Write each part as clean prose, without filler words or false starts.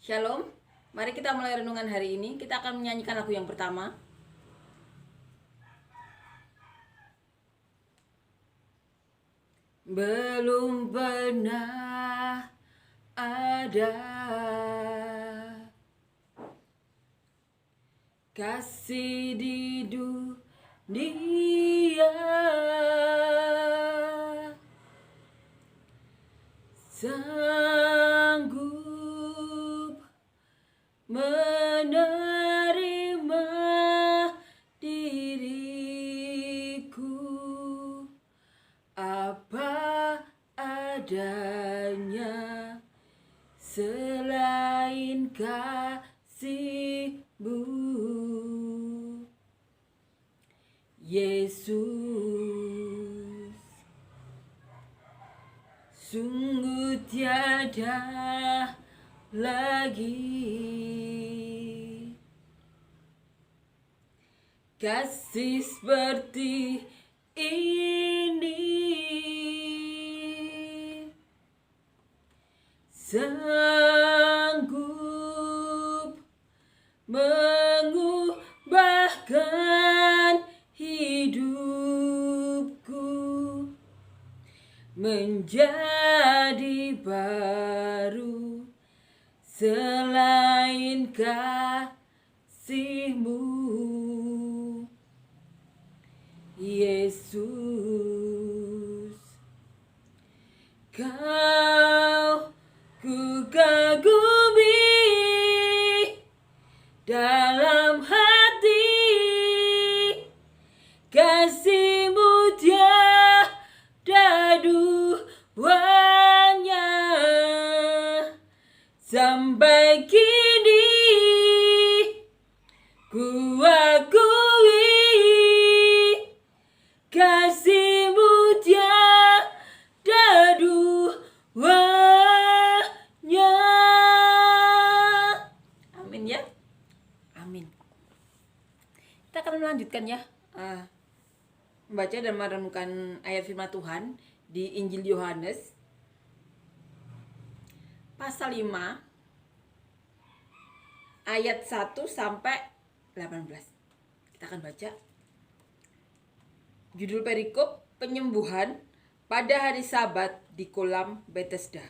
Shalom, mari kita mulai renungan hari ini. Kita akan menyanyikan lagu yang pertama. Belum pernah ada kasih di dunia sanggup menerima diriku apa adanya selain kasih-Mu, Yesus. Sungguh tiada lagi kasih seperti ini, sanggup mengubahkan hidupku menjadi baru selain kasih-Mu, Yesus. Kau ku kagumi dalam hati, kasih-Mu tiada duanya. Sampai kini ku akui kasih-Mu tiada duanya. Amin ya. Amin. Kita akan melanjutkan ya, membaca dan merenungkan ayat firman Tuhan di Injil Yohanes pasal 5 ayat 1 sampai 18. Kita akan baca. Judul perikop: penyembuhan pada hari Sabat di kolam Bethesda.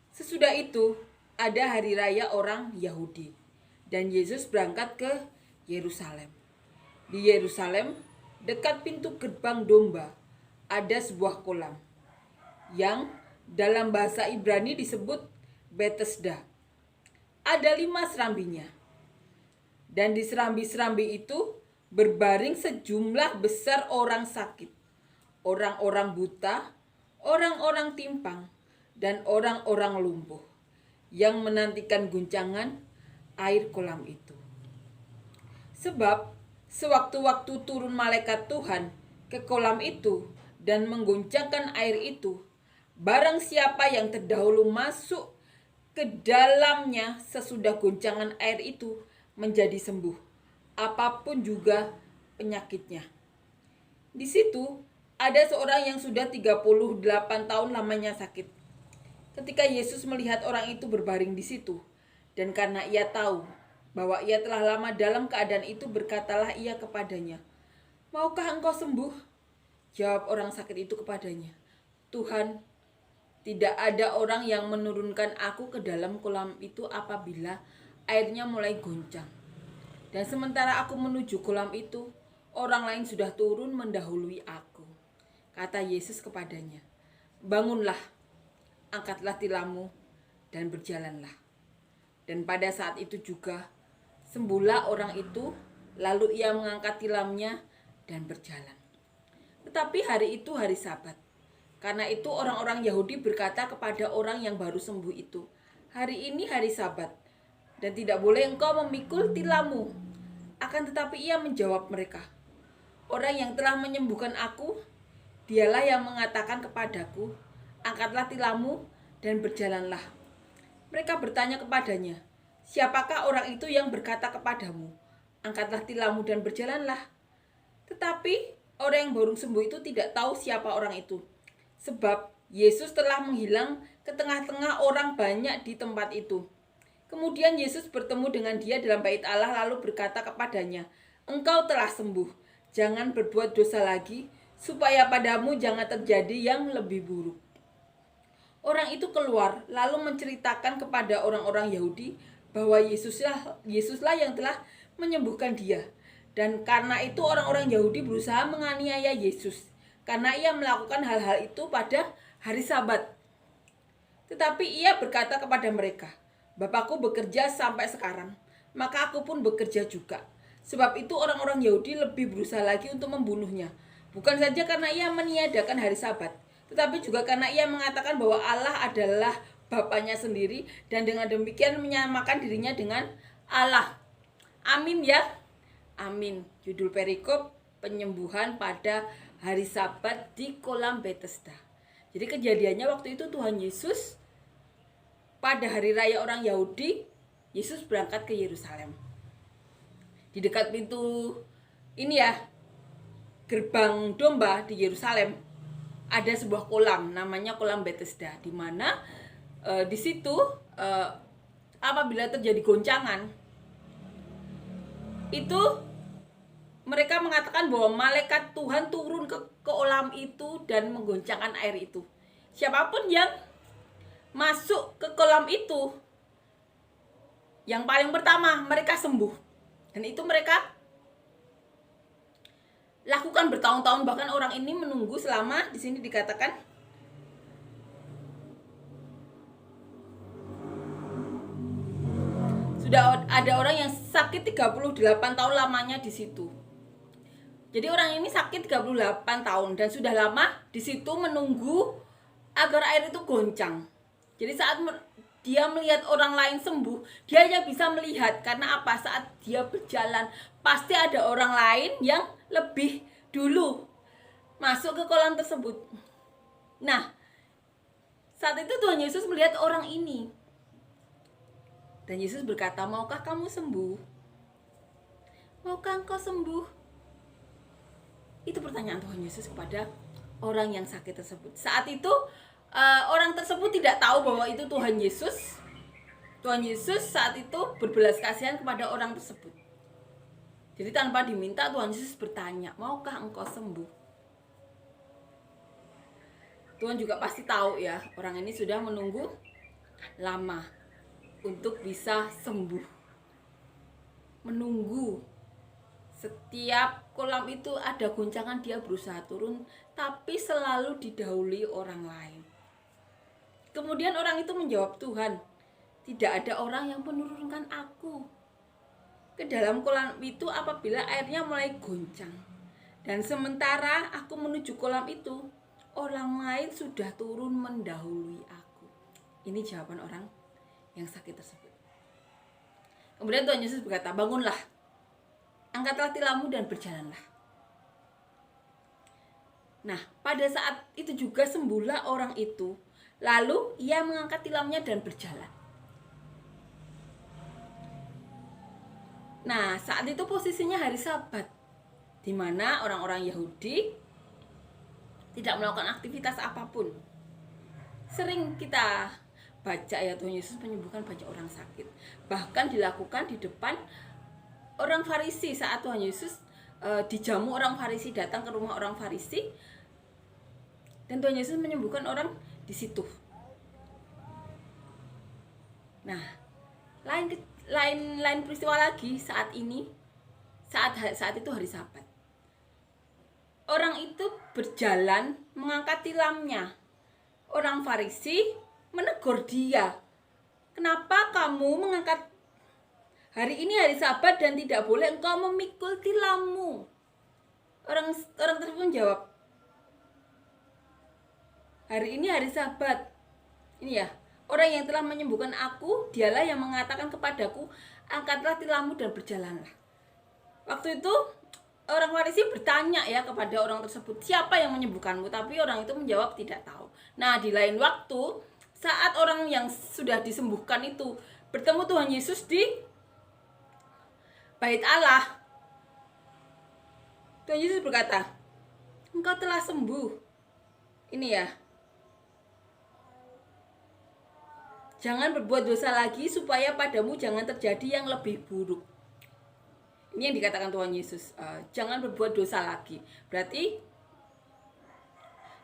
Sesudah itu ada hari raya orang Yahudi dan Yesus berangkat ke Yerusalem. Di Yerusalem, dekat pintu gerbang domba, ada sebuah kolam yang dalam bahasa Ibrani disebut Bethesda. Ada 5 serambinya. Dan di serambi-serambi itu berbaring sejumlah besar orang sakit, orang-orang buta, orang-orang timpang, dan orang-orang lumpuh yang menantikan guncangan air kolam itu. Sebab sewaktu-waktu turun malaikat Tuhan ke kolam itu dan mengguncangkan air itu, barang siapa yang terdahulu masuk ke dalamnya sesudah guncangan air itu menjadi sembuh, apapun juga penyakitnya. Di situ ada seorang yang sudah 38 tahun lamanya sakit. Ketika Yesus melihat orang itu berbaring di situ, dan karena ia tahu bahwa ia telah lama dalam keadaan itu, berkatalah ia kepadanya, "Maukah engkau sembuh?" Jawab orang sakit itu kepadanya, "Tuhan, tidak ada orang yang menurunkan aku ke dalam kolam itu apabila airnya mulai goncang. Dan sementara aku menuju kolam itu, orang lain sudah turun mendahului aku." Kata Yesus kepadanya, "Bangunlah, angkatlah tilammu, dan berjalanlah." Dan pada saat itu juga sembuhlah orang itu, lalu ia mengangkat tilamnya dan berjalan. Tetapi hari itu hari Sabat. Karena itu orang-orang Yahudi berkata kepada orang yang baru sembuh itu, "Hari ini hari Sabat, dan tidak boleh engkau memikul tilammu." Akan tetapi ia menjawab mereka, "Orang yang telah menyembuhkan aku, dialah yang mengatakan kepadaku, 'Angkatlah tilammu dan berjalanlah.'" Mereka bertanya kepadanya, "Siapakah orang itu yang berkata kepadamu, 'Angkatlah tilammu dan berjalanlah'?" Tetapi orang yang baru sembuh itu tidak tahu siapa orang itu, sebab Yesus telah menghilang ke tengah-tengah orang banyak di tempat itu. Kemudian Yesus bertemu dengan dia dalam bait Allah lalu berkata kepadanya, "Engkau telah sembuh, jangan berbuat dosa lagi, supaya padamu jangan terjadi yang lebih buruk." Orang itu keluar lalu menceritakan kepada orang-orang Yahudi bahwa Yesuslah yang telah menyembuhkan dia. Dan karena itu orang-orang Yahudi berusaha menganiaya Yesus karena ia melakukan hal-hal itu pada hari Sabat. Tetapi ia berkata kepada mereka, "Bapakku bekerja sampai sekarang, maka aku pun bekerja juga." Sebab itu orang-orang Yahudi lebih berusaha lagi untuk membunuhnya. Bukan saja karena ia meniadakan hari Sabat, tetapi juga karena ia mengatakan bahwa Allah adalah Bapaknya sendiri dan dengan demikian menyamakan dirinya dengan Allah. Amin ya. Amin. Judul perikop, penyembuhan pada hari Sabat di kolam Bethesda. Jadi kejadiannya waktu itu Tuhan Yesus pada hari raya orang Yahudi, Yesus berangkat ke Yerusalem. Di dekat pintu ini ya, gerbang domba di Yerusalem, ada sebuah kolam namanya kolam Bethesda, di mana di situ apabila terjadi goncangan itu mereka mengatakan bahwa malaikat Tuhan turun ke kolam itu dan menggoncangkan air itu. Siapapun yang masuk ke kolam itu, yang paling pertama mereka sembuh. Dan itu mereka lakukan bertahun-tahun, bahkan orang ini menunggu selama di sini dikatakan sudah ada orang yang sakit 38 tahun lamanya di situ. Jadi orang ini sakit 38 tahun dan sudah lama di situ menunggu agar air itu goncang. Jadi saat dia melihat orang lain sembuh, dia hanya bisa melihat karena apa? Saat dia berjalan, pasti ada orang lain yang lebih dulu masuk ke kolam tersebut. Nah, saat itu Tuhan Yesus melihat orang ini. Dan Yesus berkata, "Maukah kamu sembuh? Maukah engkau sembuh?" Itu pertanyaan Tuhan Yesus kepada orang yang sakit tersebut. Saat itu orang tersebut tidak tahu bahwa itu Tuhan Yesus. Tuhan Yesus saat itu berbelas kasihan kepada orang tersebut. Jadi tanpa diminta Tuhan Yesus bertanya, "Maukah engkau sembuh?" Tuhan juga pasti tahu ya, orang ini sudah menunggu lama untuk bisa sembuh. Menunggu. Setiap kolam itu ada goncangan, dia berusaha turun, tapi selalu didahului orang lain. Kemudian orang itu menjawab, "Tuhan, tidak ada orang yang menurunkan aku ke dalam kolam itu apabila airnya mulai goncang. Dan sementara aku menuju kolam itu, orang lain sudah turun mendahului aku." Ini jawaban orang yang sakit tersebut. Kemudian Tuhan Yesus berkata, "Bangunlah, angkatlah tilammu dan berjalanlah." Nah, pada saat itu juga sembuhlah orang itu. Lalu ia mengangkat tilamnya dan berjalan. Nah, saat itu posisinya hari Sabat, di mana orang-orang Yahudi tidak melakukan aktivitas apapun. Sering kita baca ya, Tuhan Yesus menyembuhkan banyak orang sakit. Bahkan dilakukan di depan orang Farisi saat Tuhan Yesus dijamu orang Farisi, datang ke rumah orang Farisi, dan Tuhan Yesus menyembuhkan orang di situ. Nah, lain peristiwa lagi saat ini, saat itu hari Sabat. Orang itu berjalan mengangkat tilamnya. Orang Farisi menegur dia, "Kenapa kamu mengangkat? Hari ini hari Sabat dan tidak boleh engkau memikul tilammu." Orang tersebut menjawab, "Hari ini hari Sabat." Ini ya, orang yang telah menyembuhkan aku, dialah yang mengatakan kepadaku, "Angkatlah tilammu dan berjalanlah." Waktu itu orang Farisi bertanya ya kepada orang tersebut, "Siapa yang menyembuhkanmu?" Tapi orang itu menjawab tidak tahu. Nah, di lain waktu, saat orang yang sudah disembuhkan itu bertemu Tuhan Yesus di bait Allah, Tuhan Yesus berkata, "Engkau telah sembuh." Ini ya, Jangan berbuat dosa lagi supaya padamu jangan terjadi yang lebih buruk. Ini yang dikatakan Tuhan Yesus. Jangan berbuat dosa lagi. Berarti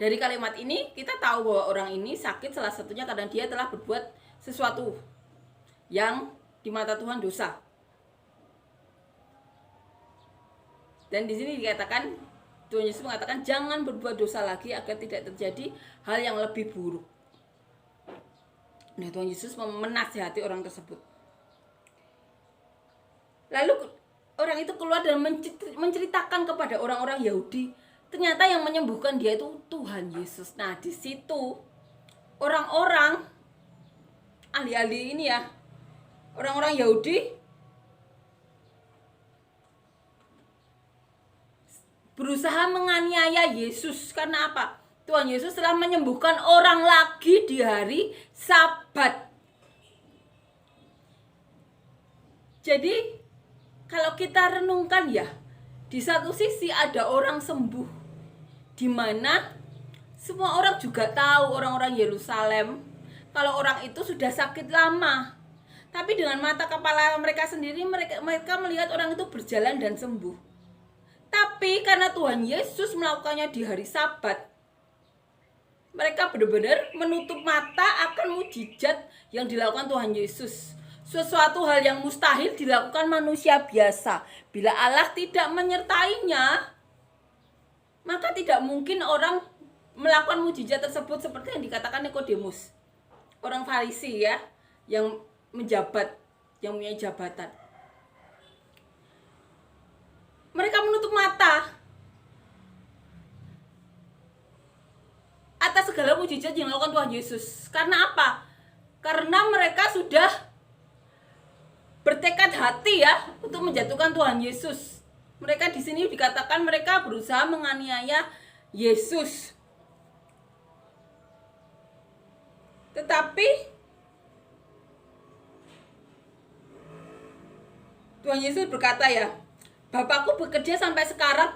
dari kalimat ini kita tahu bahwa orang ini sakit salah satunya karena dia telah berbuat sesuatu yang di mata Tuhan dosa. Dan di sini dikatakan, Tuhan Yesus mengatakan jangan berbuat dosa lagi agar tidak terjadi hal yang lebih buruk. Nah, Tuhan Yesus menasihati orang tersebut. Lalu orang itu keluar dan menceritakan kepada orang-orang Yahudi, ternyata yang menyembuhkan dia itu Tuhan Yesus. Nah, di situ orang-orang ahli-ahli ini ya, orang-orang Yahudi berusaha menganiaya Yesus. Karena apa? Tuhan Yesus telah menyembuhkan orang lagi di hari Sabat. Jadi kalau kita renungkan ya, di satu sisi ada orang sembuh, di mana semua orang juga tahu, orang-orang Yerusalem, kalau orang itu sudah sakit lama. Tapi dengan mata kepala mereka sendiri, mereka melihat orang itu berjalan dan sembuh. Tapi karena Tuhan Yesus melakukannya di hari Sabat, mereka benar-benar menutup mata akan mukjizat yang dilakukan Tuhan Yesus. Sesuatu hal yang mustahil dilakukan manusia biasa. Bila Allah tidak menyertainya, maka tidak mungkin orang melakukan mukjizat tersebut seperti yang dikatakan Nikodemus, orang Farisi ya, yang menjabat, yang punya jabatan. Mereka menutup mata atas segala mukjizat yang dilakukan Tuhan Yesus. Karena apa? Karena mereka sudah bertekad hati ya untuk menjatuhkan Tuhan Yesus. Mereka di sini dikatakan mereka berusaha menganiaya Yesus. Tetapi Tuhan Yesus berkata ya, Bapakku bekerja sampai sekarang,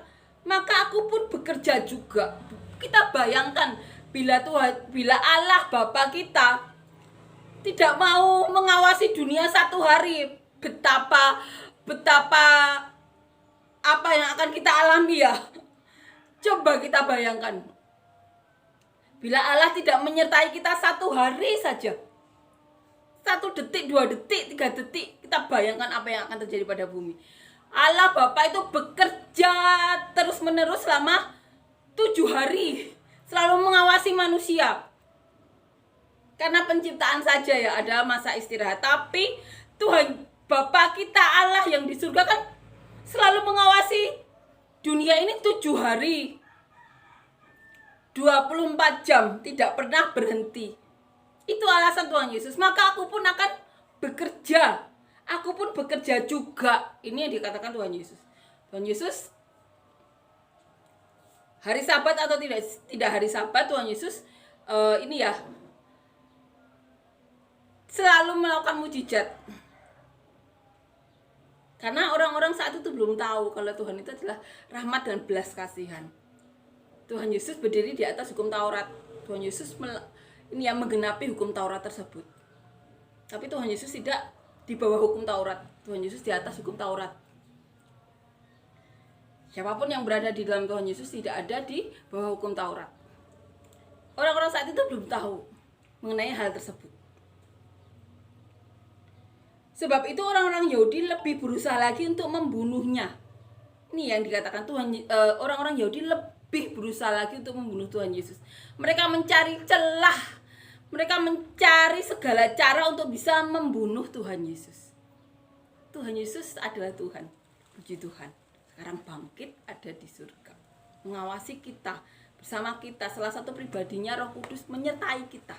maka aku pun bekerja juga. Kita bayangkan bila Allah Bapa kita tidak mau mengawasi dunia satu hari, betapa apa yang akan kita alami ya. Coba kita bayangkan. Bila Allah tidak menyertai kita satu hari saja, 1 detik, 2 detik, 3 detik, kita bayangkan apa yang akan terjadi pada bumi. Allah Bapa itu bekerja terus-menerus selama 7 hari, selalu mengawasi manusia. Karena penciptaan saja ya, ada masa istirahat. Tapi Tuhan Bapa kita Allah yang di surga kan selalu mengawasi dunia ini 7 hari, 24 jam, tidak pernah berhenti. Itu alasan Tuhan Yesus. Maka aku pun akan bekerja. Aku pun bekerja juga. Ini yang dikatakan Tuhan Yesus. Tuhan Yesus hari Sabat atau tidak hari Sabat, Tuhan Yesus ini ya selalu melakukan mukjizat. Karena orang-orang saat itu belum tahu kalau Tuhan itu adalah rahmat dan belas kasihan. Tuhan Yesus berdiri di atas hukum Taurat. Tuhan Yesus ini yang menggenapi hukum Taurat tersebut. Tapi Tuhan Yesus tidak di bawah hukum Taurat. Tuhan Yesus di atas hukum Taurat. Siapapun yang berada di dalam Tuhan Yesus tidak ada di bawah hukum Taurat. Orang-orang saat itu belum tahu mengenai hal tersebut. Sebab itu orang-orang Yahudi lebih berusaha lagi untuk membunuhnya. Ini yang dikatakan Tuhan, orang-orang Yahudi lebih berusaha lagi untuk membunuh Tuhan Yesus. Mereka mencari celah. Mereka mencari segala cara untuk bisa membunuh Tuhan Yesus. Tuhan Yesus adalah Tuhan. Puji Tuhan. Sekarang bangkit ada di surga. Mengawasi kita, bersama kita. Salah satu pribadinya Roh Kudus menyertai kita.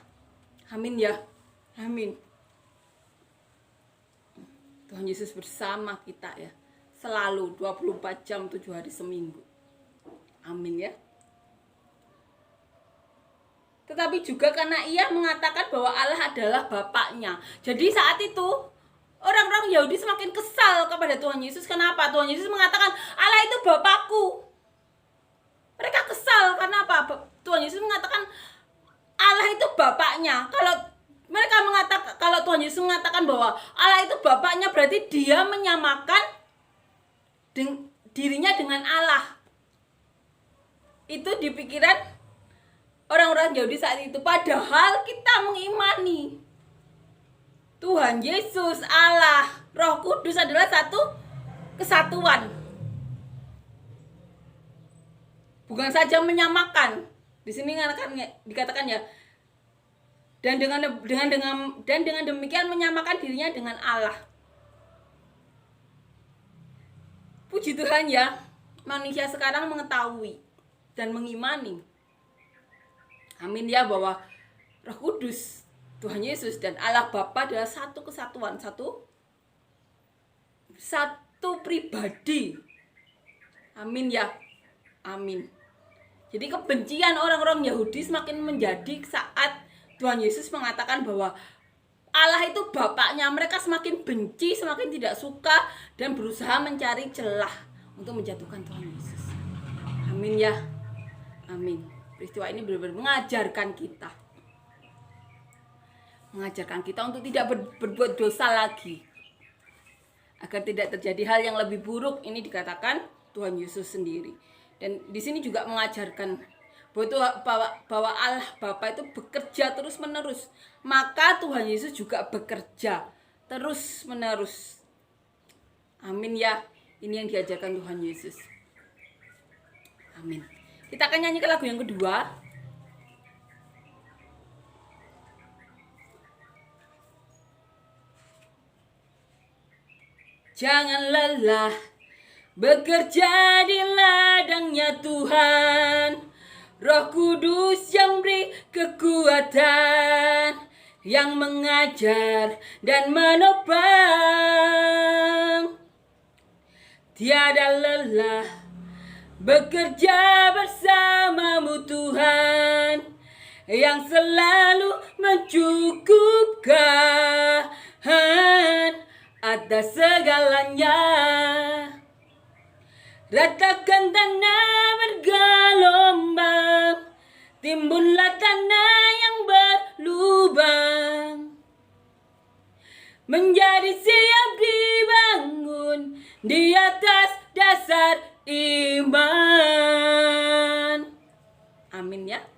Amin ya. Amin. Tuhan Yesus bersama kita ya. Selalu 24 jam 7 hari seminggu. Amin ya. Tetapi juga karena ia mengatakan bahwa Allah adalah Bapaknya. Jadi saat itu orang-orang Yahudi semakin kesal kepada Tuhan Yesus. Kenapa? Tuhan Yesus mengatakan Allah itu Bapakku. Mereka kesal karena apa? Tuhan Yesus mengatakan Allah itu Bapaknya. Kalau Mereka mengatakan, kalau Tuhan Yesus mengatakan bahwa Allah itu Bapaknya, berarti dia menyamakan dirinya dengan Allah. Itu di pikiran orang-orang Yahudi saat itu. Padahal kita mengimani Tuhan Yesus, Allah, Roh Kudus adalah satu kesatuan. Bukan saja menyamakan. Di sini dikatakan ya, dan dengan demikian menyamakan dirinya dengan Allah. Puji Tuhan ya, manusia sekarang mengetahui dan mengimani. Amin ya, bahwa Roh Kudus, Tuhan Yesus dan Allah Bapa adalah satu kesatuan, satu pribadi. Amin ya. Amin. Jadi kebencian orang-orang Yahudi semakin menjadi saat Tuhan Yesus mengatakan bahwa Allah itu Bapaknya. Mereka semakin benci, semakin tidak suka, dan berusaha mencari celah untuk menjatuhkan Tuhan Yesus. Amin ya. Amin. Peristiwa ini benar-benar mengajarkan kita untuk tidak berbuat dosa lagi, agar tidak terjadi hal yang lebih buruk. Ini dikatakan Tuhan Yesus sendiri. Dan di sini juga mengajarkan bahwa Allah Bapa itu bekerja terus-menerus. Maka Tuhan Yesus juga bekerja terus-menerus. Amin ya. Ini yang diajarkan Tuhan Yesus. Amin. Kita akan nyanyikan lagu yang kedua. Jangan lelah bekerja di ladangnya Tuhan. Roh Kudus yang beri kekuatan, yang mengajar dan menopang. Tiada lelah bekerja bersamamu Tuhan, yang selalu mencukupkan atas segalanya. Ratakan tanah bergelombang, timbunlah tanah yang berlubang, menjadi siap dibangun di atas dasar iman. Amin ya.